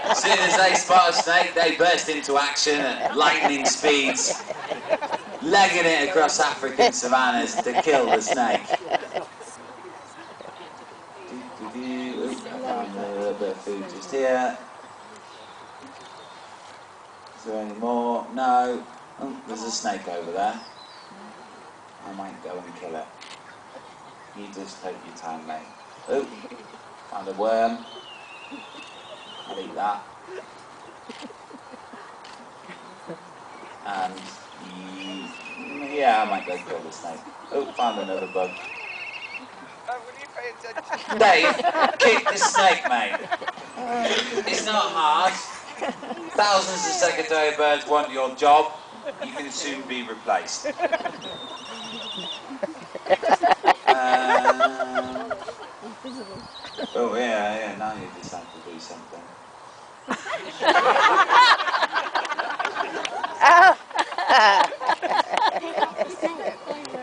As soon as they spot a snake, they burst into action at lightning speeds, legging it across African savannas to kill the snake. I found a little bit of food just here. Is there any more? No. Oh, there's a snake over there. I might go and kill it. You just take your time, mate. Oh, found a worm. I'll eat that. And yeah, I might go kill the snake. Oh, found another bug. Will you pay attention? Dave, keep the snake, mate. It's not hard. Thousands of secretary birds want your job. You can soon be replaced. Oh yeah, now you decide to do something.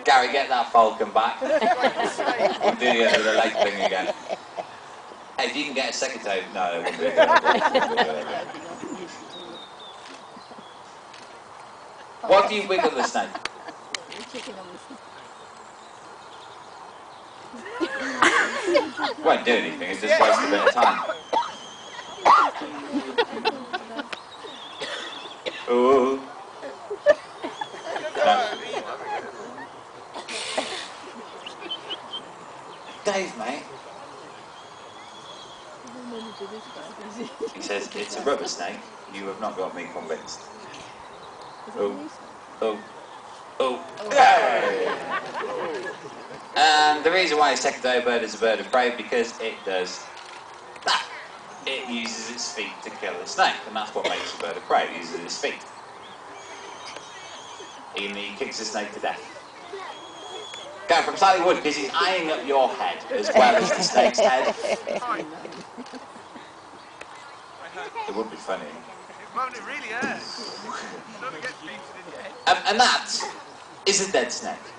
Gary, get that falcon back. We'll do the end of the leg thing again. Hey, if you can get a secretary... No, it won't be a good idea. What do you wiggle the snake? Won't do anything, it's just waste a bit of time. Ooh. No. Dave, mate. He says, it's a rubber snake. You have not got me convinced. Oh. Oh. Oh. Yay! And the reason why a secretary bird is a bird of prey because it does that. It uses its feet to kill a snake, and that's what makes a bird of prey. It uses its feet. He kicks the snake to death. Go from slightly wood because he's eyeing up your head as well as the snake's head. It would be funny. Well, it really is. Don't get beaten in the head. And that is a dead snake.